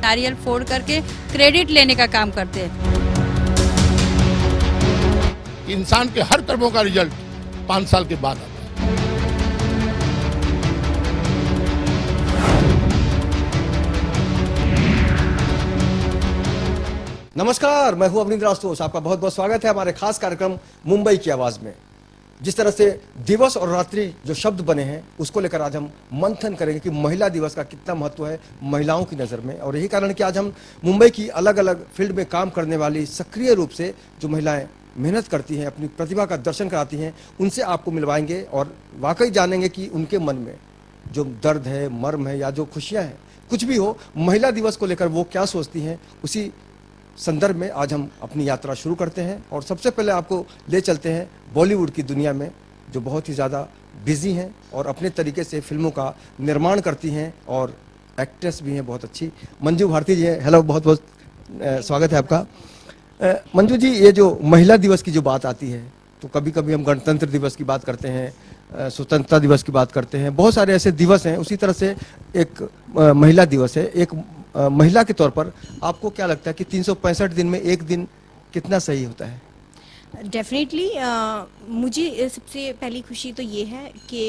नारियल फोड़ करके क्रेडिट लेने का काम करते हैं। इंसान के हर कर्मों का रिजल्ट 5 साल के बाद आता है। नमस्कार, मैं हूं अवनींद्र आशुतोष। आपका बहुत बहुत स्वागत है हमारे खास कार्यक्रम मुंबई की आवाज में। जिस तरह से दिवस और रात्रि जो शब्द बने हैं उसको लेकर आज हम मंथन करेंगे कि महिला दिवस का कितना महत्व है महिलाओं की नज़र में। और यही कारण है कि आज हम मुंबई की अलग अलग फील्ड में काम करने वाली सक्रिय रूप से जो महिलाएं मेहनत करती हैं, अपनी प्रतिभा का दर्शन कराती हैं, उनसे आपको मिलवाएंगे और वाकई जानेंगे कि उनके मन में जो दर्द है, मर्म है या जो खुशियाँ हैं, कुछ भी हो, महिला दिवस को लेकर वो क्या सोचती हैं, उसी संदर्भ में आज हम अपनी यात्रा शुरू करते हैं। और सबसे पहले आपको ले चलते हैं बॉलीवुड की दुनिया में, जो बहुत ही ज़्यादा बिजी हैं और अपने तरीके से फिल्मों का निर्माण करती हैं और एक्ट्रेस भी हैं बहुत अच्छी। मंजू भारती जी हैं। हेलो, बहुत बहुत स्वागत है आपका। मंजू जी, ये जो महिला दिवस की जो बात आती है तो कभी कभी हम गणतंत्र दिवस की बात करते हैं, स्वतंत्रता दिवस की बात करते हैं, बहुत सारे ऐसे दिवस हैं। उसी तरह से एक महिला दिवस है। एक महिला के तौर पर आपको क्या लगता है कि 365 दिन में एक दिन कितना सही होता है? डेफिनेटली मुझे सबसे पहली खुशी तो ये है कि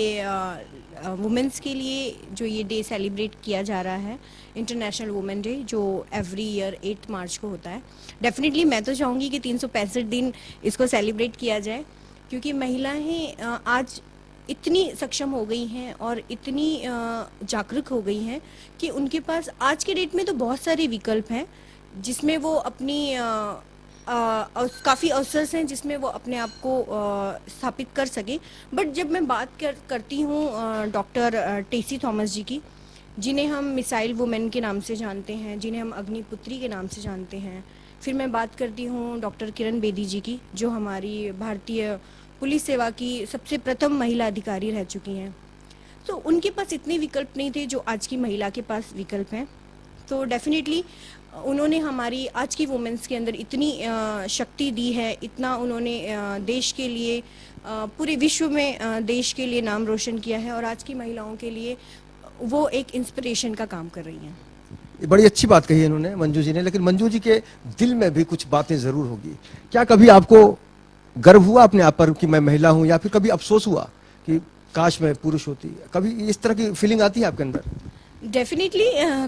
वुमेंस के लिए जो ये डे सेलिब्रेट किया जा रहा है, इंटरनेशनल वुमेन डे, जो एवरी ईयर 8 मार्च को होता है। डेफिनेटली मैं तो चाहूँगी कि 365 दिन इसको सेलिब्रेट किया जाए, क्योंकि महिलाएं आज इतनी सक्षम हो गई हैं और इतनी जागरूक हो गई हैं कि उनके पास आज के डेट में तो बहुत सारे विकल्प हैं जिसमें वो अपनी काफ़ी अवसर हैं जिसमें वो अपने आप को स्थापित कर सके। बट जब मैं बात करती हूँ डॉक्टर टेसी थॉमस जी की, जिन्हें हम मिसाइल वुमेन के नाम से जानते हैं, जिन्हें हम अग्निपुत्री के नाम से जानते हैं, फिर मैं बात करती हूँ डॉक्टर किरण बेदी जी की, जो हमारी भारतीय पुलिस सेवा की सबसे प्रथम महिला अधिकारी रह चुकी हैं। तो उनके पास इतने विकल्प नहीं थे जो आज की महिला के पास विकल्प हैं। तो डेफिनेटली उन्होंने हमारी आज की वुमेन्स के अंदर इतनी शक्ति दी है, इतना उन्होंने देश के लिए, पूरे विश्व में देश के लिए नाम रोशन किया है, और आज की महिलाओं के लिए वो एक इंस्पिरेशन का काम कर रही हैं। ये बड़ी अच्छी बात कही इन्होंने, मंजू जी ने। लेकिन मंजू जी के दिल में भी कुछ बातें ज़रूर होगी। क्या कभी आपको गर्व हुआ अपने आप पर कि मैं महिला हूँ, या फिर कभी अफसोस हुआ कि काश मैं पुरुष होती? कभी इस तरह की फीलिंग आती है आपके अंदर? डेफिनेटली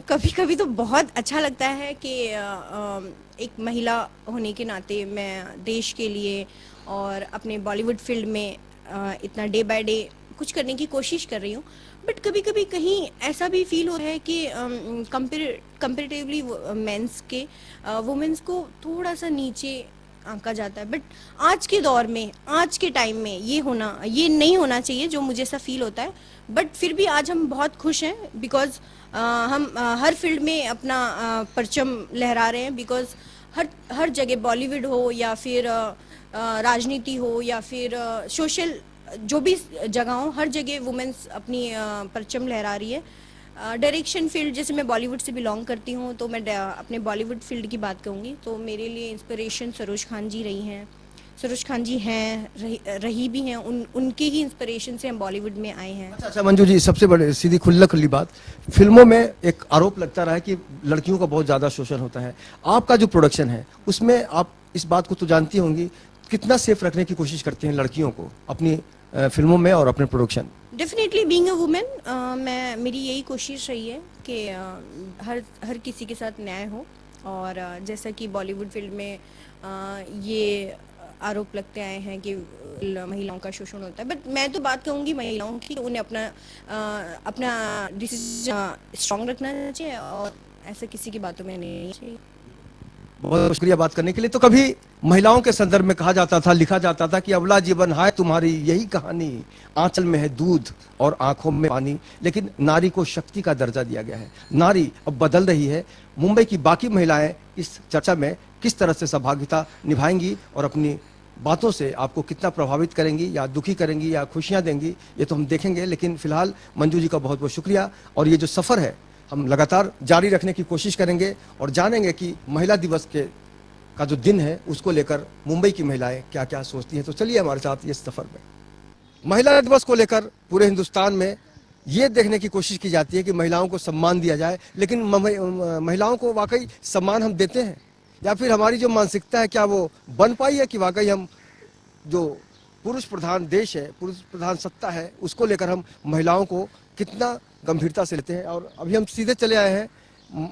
कभी कभी तो बहुत अच्छा लगता है कि एक महिला होने के नाते मैं देश के लिए और अपने बॉलीवुड फील्ड में इतना डे बाय डे कुछ करने की कोशिश कर रही हूँ। बट कभी कभी कहीं ऐसा भी फील हो रहा है कि कंपेरेटिवली मेंस के वुमेन्स को थोड़ा सा नीचे आंका जाता है। बट आज के दौर में, आज के टाइम में ये नहीं होना चाहिए, जो मुझे ऐसा फील होता है। बट फिर भी आज हम बहुत खुश हैं बिकॉज हम हर फील्ड में अपना परचम लहरा रहे हैं। बिकॉज हर जगह, बॉलीवुड हो या फिर राजनीति हो या फिर सोशल जो भी जगह हो, हर जगह वुमेन्स अपनी परचम लहरा रही है। डायरेक्शन फील्ड, जैसे मैं बॉलीवुड से बिलोंग करती हूँ, तो मैं अपने बॉलीवुड फील्ड की बात कहूँगी तो मेरे लिए इंस्पिरेशन सरोज खान जी रही हैं। सरोज खान जी हैं, रही भी हैं, उनके ही इंस्पिरेशन से हम बॉलीवुड में आए हैं। अच्छा मंजू जी, सबसे बड़ी सीधी खुल्ली बात, फिल्मों में एक आरोप लगता रहा है कि लड़कियों का बहुत ज़्यादा शोषण होता है। आपका जो प्रोडक्शन है उसमें आप इस बात को तो जानती होंगी, कितना सेफ रखने की कोशिश करते हैं लड़कियों को अपनी फिल्मों में और अपने production? Definitely being a women, मेरी यही कोशिश रही है कि हर किसी के साथ न्याय हो। और जैसा कि बॉलीवुड फील्ड में ये आरोप लगते आए हैं कि महिलाओं का शोषण होता है, बट मैं तो बात कहूँगी महिलाओं की, उन्हें अपना डिसीजन स्ट्रॉन्ग रखना चाहिए और ऐसा किसी की बातों में नहीं चाहिए। बहुत शुक्रिया बात करने के लिए। तो कभी महिलाओं के संदर्भ में कहा जाता था, लिखा जाता था कि अबला जीवन है तुम्हारी यही कहानी, आंचल में है दूध और आंखों में पानी। लेकिन नारी को शक्ति का दर्जा दिया गया है। नारी अब बदल रही है। मुंबई की बाकी महिलाएं इस चर्चा में किस तरह से सहभागिता निभाएंगी और अपनी बातों से आपको कितना प्रभावित करेंगी, या दुखी करेंगी, या खुशियां देंगी, ये तो हम देखेंगे। लेकिन फिलहाल मंजू जी का बहुत बहुत शुक्रिया। और ये जो सफ़र है हम लगातार जारी रखने की कोशिश करेंगे और जानेंगे कि महिला दिवस का जो दिन है उसको लेकर मुंबई की महिलाएं क्या क्या सोचती हैं। तो चलिए हमारे साथ ये सफ़र में। महिला दिवस को लेकर पूरे हिंदुस्तान में ये देखने की कोशिश की जाती है कि महिलाओं को सम्मान दिया जाए, लेकिन महिलाओं को वाकई सम्मान हम देते हैं, या फिर हमारी जो मानसिकता है क्या वो बन पाई है कि वाकई हम जो पुरुष प्रधान देश है, पुरुष प्रधान सत्ता है, उसको लेकर हम महिलाओं को कितना गंभीरता से लेते हैं। और अभी हम सीधे चले आए हैं,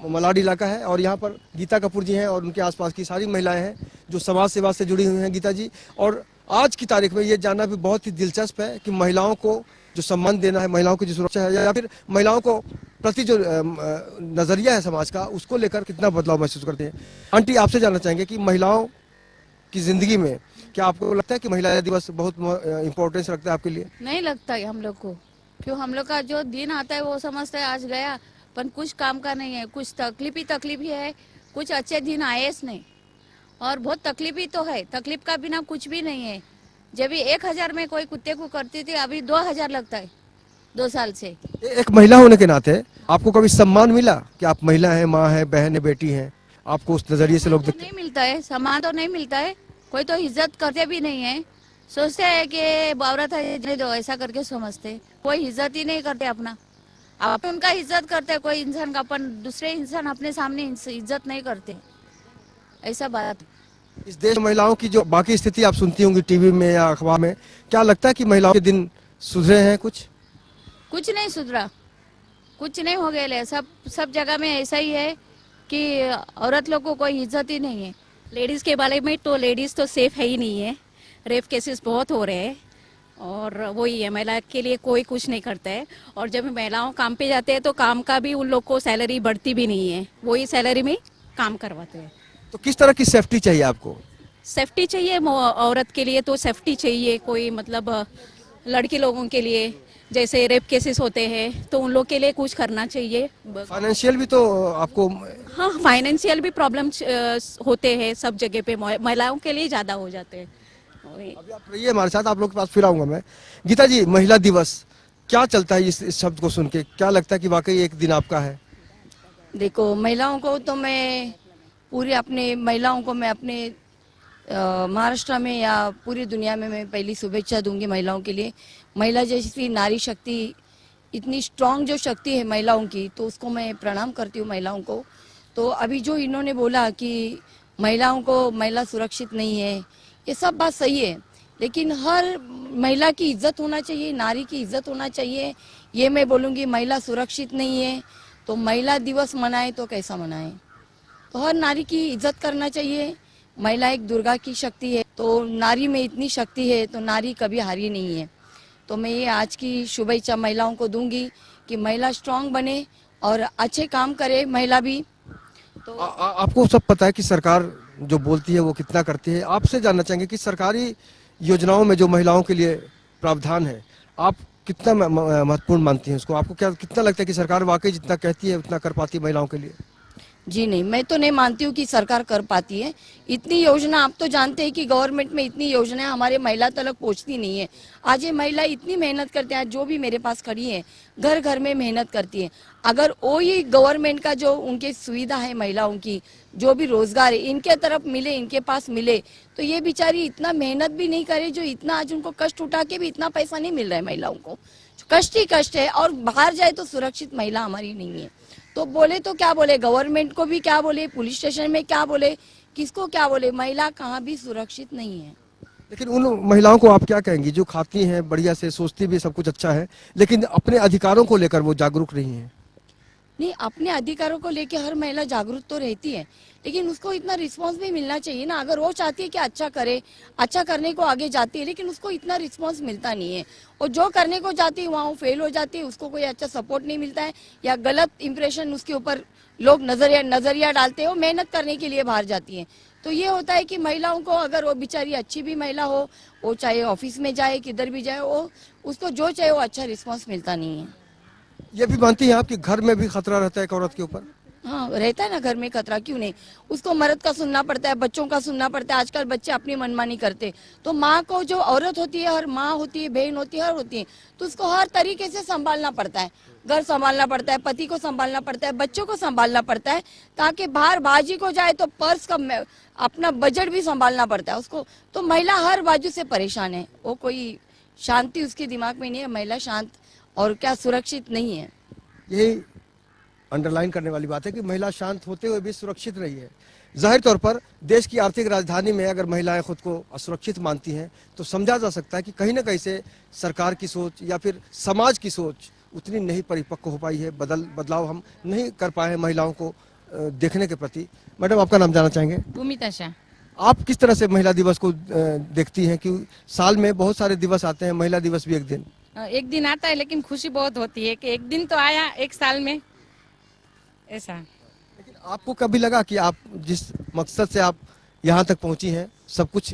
मलाड इलाका है और यहाँ पर गीता कपूर जी हैं और उनके आसपास की सारी महिलाएं हैं जो समाज सेवा से जुड़ी हुई हैं। गीता जी, और आज की तारीख में ये जानना भी बहुत ही दिलचस्प है कि महिलाओं को जो सम्मान देना है, महिलाओं की जो सुरक्षा है, या फिर महिलाओं को प्रति जो नजरिया है समाज का, उसको लेकर कितना बदलाव महसूस करते हैं। आंटी, आपसे जानना चाहेंगे कि महिलाओं की जिंदगी में क्या आपको लगता है कि महिला दिवस बहुत इंपॉर्टेंस रखता है आपके लिए? नहीं लगता है हम लोग को, क्यों हम लोग का जो दिन आता है वो समझते हैं आज गया, पर कुछ काम का नहीं है, कुछ तकलीफ ही है, कुछ अच्छे दिन आए नहीं, और बहुत तकलीफ ही तो है, तकलीफ का बिना कुछ भी नहीं है। जब भी 1000 में कोई कुत्ते को करती थी, अभी 2000 लगता है 2 साल से। एक महिला होने के नाते आपको कभी सम्मान मिला कि आप महिला हैं, माँ है, बहन है, बेटी है, आपको उस नजरिए से लोग तो नहीं मिलता है, सम्मान तो नहीं मिलता है, कोई तो इज्जत करते भी नहीं है, सोचते हैं कि औरत है दो, ऐसा करके समझते, कोई इज्जत ही नहीं करते अपना। आप उनका इज्जत करते हैं कोई इंसान का, अपन दूसरे इंसान अपने सामने इज्जत नहीं करते, ऐसा बात। इस देश में महिलाओं की जो बाकी स्थिति आप सुनती होंगी टीवी में या अखबार में, क्या लगता है कि महिलाओं के दिन सुधरे हैं? कुछ नहीं सुधरा, कुछ नहीं हो गया, सब जगह में ऐसा ही है कि औरत लोग को कोई इज्जत ही नहीं है। लेडीज़ के बारे में तो लेडीज़ तो सेफ है ही नहीं है, रेप केसेस बहुत हो रहे हैं और वही है, महिला के लिए कोई कुछ नहीं करता है। और जब महिलाओं काम पे जाते हैं तो काम का भी उन लोग को सैलरी बढ़ती भी नहीं है, वही सैलरी में काम करवाते हैं। तो किस तरह की सेफ्टी चाहिए आपको? सेफ्टी चाहिए औरत के लिए, तो सेफ्टी चाहिए कोई, मतलब लड़की लोगों के लिए जैसे रेप केसेस होते हैं तो उन लोग के लिए कुछ करना चाहिए। फाइनेंशियल भी तो आपको? हाँ, फाइनेंशियल भी प्रॉब्लम होते हैं सब जगह पे, महिलाओं के लिए ज्यादा हो जाते हैं। अभी आप रहिए हमारे साथ, आप लोग के पास फिर आऊंगा मैं। गीता जी, महिला दिवस क्या चलता है इस शब्द को सुन के? क्या लगता है कि वाकई एक दिन आपका है? देखो, महिलाओं को तो मैं पूरे अपने महिलाओं को मैं अपने महाराष्ट्र में या पूरी दुनिया में मैं पहली शुभेच्छा दूंगी महिलाओं के लिए। महिला जैसी नारी शक्ति, इतनी स्ट्रांग जो शक्ति है महिलाओं की, तो उसको मैं प्रणाम करती हूँ महिलाओं को। तो अभी जो इन्होंने बोला कि महिलाओं को महिला सुरक्षित नहीं है, ये सब बात सही है, लेकिन हर महिला की इज्जत होना चाहिए, नारी की इज्जत होना चाहिए। ये मैं बोलूँगी, महिला सुरक्षित नहीं है तो महिला दिवस मनाए तो कैसा मनाए? तो हर नारी की इज्जत करना चाहिए। महिला एक दुर्गा की शक्ति है, तो नारी में इतनी शक्ति है तो नारी कभी हारी नहीं है। तो मैं ये आज की शुभेच्छा महिलाओं को दूंगी कि महिला स्ट्रांग बने और अच्छे काम करे महिला भी। तो आपको सब पता है कि सरकार जो बोलती है वो कितना करती है। आपसे जानना चाहेंगे कि सरकारी योजनाओं में जो महिलाओं के लिए प्रावधान है, आप कितना महत्वपूर्ण मानती हैं उसको? आपको क्या कितना लगता है कि सरकार वाकई जितना कहती है उतना कर पाती है महिलाओं के लिए? जी नहीं, मैं तो नहीं मानती हूँ कि सरकार कर पाती है। इतनी योजना, आप तो जानते हैं कि गवर्नमेंट में इतनी योजनाएं हमारे महिला तक पहुँचती नहीं है। आज ये महिला इतनी मेहनत करते हैं, जो भी मेरे पास खड़ी है घर घर में मेहनत करती है। अगर वो ही गवर्नमेंट का जो उनके सुविधा है महिलाओं की, जो भी रोजगार है इनके तरफ मिले, इनके पास मिले, तो ये बेचारी इतना मेहनत भी नहीं करे, जो इतना आज उनको कष्ट उठा के भी इतना पैसा नहीं मिल रहा है महिलाओं को। कष्ट ही कष्ट है, और बाहर जाए तो सुरक्षित महिला हमारी नहीं है। तो बोले तो क्या बोले, गवर्नमेंट को भी क्या बोले, पुलिस स्टेशन में क्या बोले, किसको क्या बोले, महिला कहाँ भी सुरक्षित नहीं है। लेकिन उन महिलाओं को आप क्या कहेंगी जो खाती हैं बढ़िया से, सोचती भी सब कुछ अच्छा है, लेकिन अपने अधिकारों को लेकर वो जागरूक नहीं है? नहीं, अपने अधिकारों को लेके हर महिला जागरूक तो रहती है, लेकिन उसको इतना रिस्पांस भी मिलना चाहिए ना। अगर वो चाहती है कि अच्छा करे, अच्छा करने को आगे जाती है, लेकिन उसको इतना रिस्पांस मिलता नहीं है। और जो करने को जाती है वहाँ वो फेल हो जाती है, उसको कोई अच्छा सपोर्ट नहीं मिलता है, या गलत इंप्रेशन उसके ऊपर लोग नजरिया डालते हैं। वो मेहनत करने के लिए बाहर जाती है। तो ये होता है कि महिलाओं को, अगर वो बेचारी अच्छी भी महिला हो, वो चाहे ऑफिस में जाए, किधर भी जाए, वो उसको जो चाहे वो अच्छा रिस्पॉन्स मिलता नहीं है। ये भी मानती हैं आप कि घर में भी खतरा रहता है एक औरत के ऊपर? हाँ, रहता है ना, घर में खतरा क्यों नहीं। उसको मर्द का सुनना पड़ता है, बच्चों का सुनना पड़ता है। आजकल बच्चे अपनी मनमानी करते, तो माँ को, जो औरत होती है, हर माँ होती है, बहन होती है, हर होती है, तो उसको हर तरीके से संभालना पड़ता है। घर संभालना पड़ता है, पति को संभालना पड़ता है, बच्चों को संभालना पड़ता है, ताकि बाहर बाजी को जाए तो पर्स का, अपना बजट भी संभालना पड़ता है उसको। तो महिला हर बाजू से परेशान है, वो कोई शांति उसके दिमाग में नहीं है। महिला शांत और क्या सुरक्षित नहीं है। यही अंडरलाइन करने वाली बात है कि महिला शांत होते हुए भी सुरक्षित रही है। जाहिर तौर पर देश की आर्थिक राजधानी में अगर महिलाएं खुद को असुरक्षित मानती हैं तो समझा जा सकता है कि कहीं ना कहीं से सरकार की सोच या फिर समाज की सोच उतनी नहीं परिपक्व हो पाई है, बदलाव हम नहीं कर पाए हैं महिलाओं को देखने के प्रति। मैडम, आपका नाम जानना चाहेंगे? भूमिता शाह। आप किस तरह से महिला दिवस को देखती हैं कि साल में बहुत सारे दिवस आते हैं, महिला दिवस भी एक दिन आता है, लेकिन खुशी बहुत होती है कि एक दिन तो आया एक साल में, ऐसा। लेकिन आपको कभी लगा कि आप जिस मकसद से आप यहाँ तक पहुँची हैं सब कुछ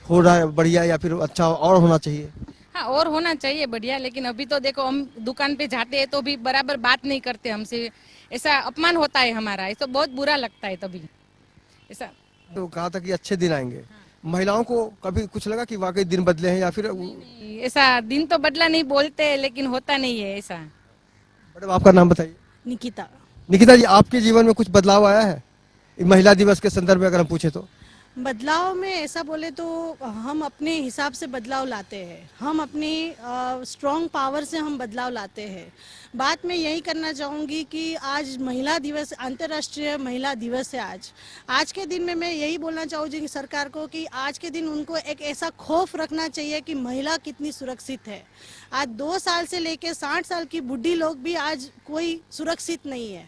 हो रहा है बढ़िया या फिर अच्छा और होना चाहिए? हाँ, और होना चाहिए बढ़िया, लेकिन अभी तो देखो हम दुकान पे जाते हैं तो भी बराबर बात नहीं करते हमसे, ऐसा अपमान होता है हमारा, ये तो बहुत बुरा लगता है तभी ऐसा। तो कहा था कि अच्छे दिन आएंगे। महिलाओं को कभी कुछ लगा कि वाकई दिन बदले हैं या फिर? ऐसा दिन तो बदला नहीं बोलते, लेकिन होता नहीं है ऐसा। मैडम, आपका नाम बताइए। निकिता। निकिता जी, आपके जीवन में कुछ बदलाव आया है महिला दिवस के संदर्भ में अगर हम पूछे तो? बदलाव में ऐसा बोले तो हम अपने हिसाब से बदलाव लाते हैं, हम अपनी स्ट्रॉन्ग पावर से हम बदलाव लाते हैं। बात मैं यही करना चाहूँगी कि आज महिला दिवस, अंतर्राष्ट्रीय महिला दिवस है आज के दिन में मैं यही बोलना चाहूँगी कि सरकार को कि आज के दिन उनको एक ऐसा खौफ रखना चाहिए कि महिला कितनी सुरक्षित है। आज 2 साल से लेकर 60 साल की बुढ़ी लोग भी आज कोई सुरक्षित नहीं है।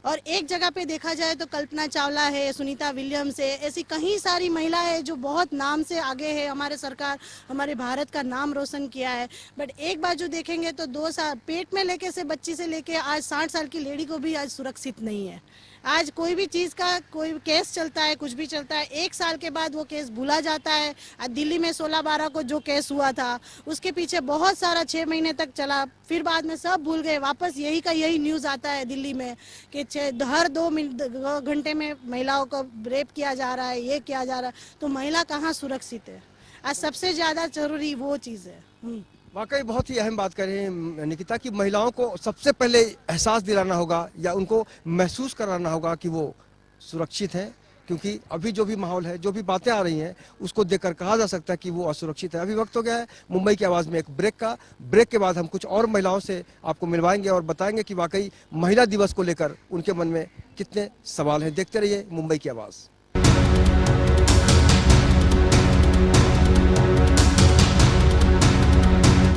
और एक जगह पे देखा जाए तो कल्पना चावला है, सुनीता विलियम्स है, ऐसी कई सारी महिला है जो बहुत नाम से आगे है, हमारे सरकार हमारे भारत का नाम रोशन किया है। बट एक बार जो देखेंगे तो 2 साल पेट में लेके से बच्ची से लेके आज 60 साल की लेडी को भी आज सुरक्षित नहीं है। आज कोई भी चीज़ का कोई केस चलता है, कुछ भी चलता है, 1 साल के बाद वो केस भूला जाता है। आज दिल्ली में 16/12 को जो केस हुआ था उसके पीछे बहुत सारा 6 महीने तक चला, फिर बाद में सब भूल गए। वापस यही का यही न्यूज़ आता है दिल्ली में कि हर 2 घंटे में महिलाओं को रेप किया जा रहा है, ये किया जा रहा है। तो महिला कहाँ सुरक्षित है? आज सबसे ज़्यादा जरूरी वो चीज़ है। वाकई बहुत ही अहम बात कर रहे हैं निकिता कि महिलाओं को सबसे पहले एहसास दिलाना होगा या उनको महसूस कराना होगा कि वो सुरक्षित हैं, क्योंकि अभी जो भी माहौल है, जो भी बातें आ रही हैं उसको देखकर कहा जा सकता है कि वो असुरक्षित है। अभी वक्त हो गया है मुंबई की आवाज़ में एक ब्रेक का। ब्रेक के बाद हम कुछ और महिलाओं से आपको मिलवाएंगे और बताएंगे कि वाकई महिला दिवस को लेकर उनके मन में कितने सवाल हैं। देखते रहिए मुंबई की आवाज़।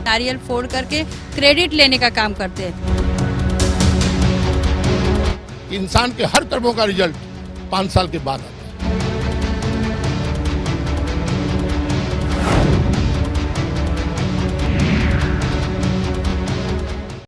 नारियल फोड़ करके क्रेडिट लेने का काम करते हैं। इंसान के हर कर्मों का रिजल्ट 5 साल के बाद आता है।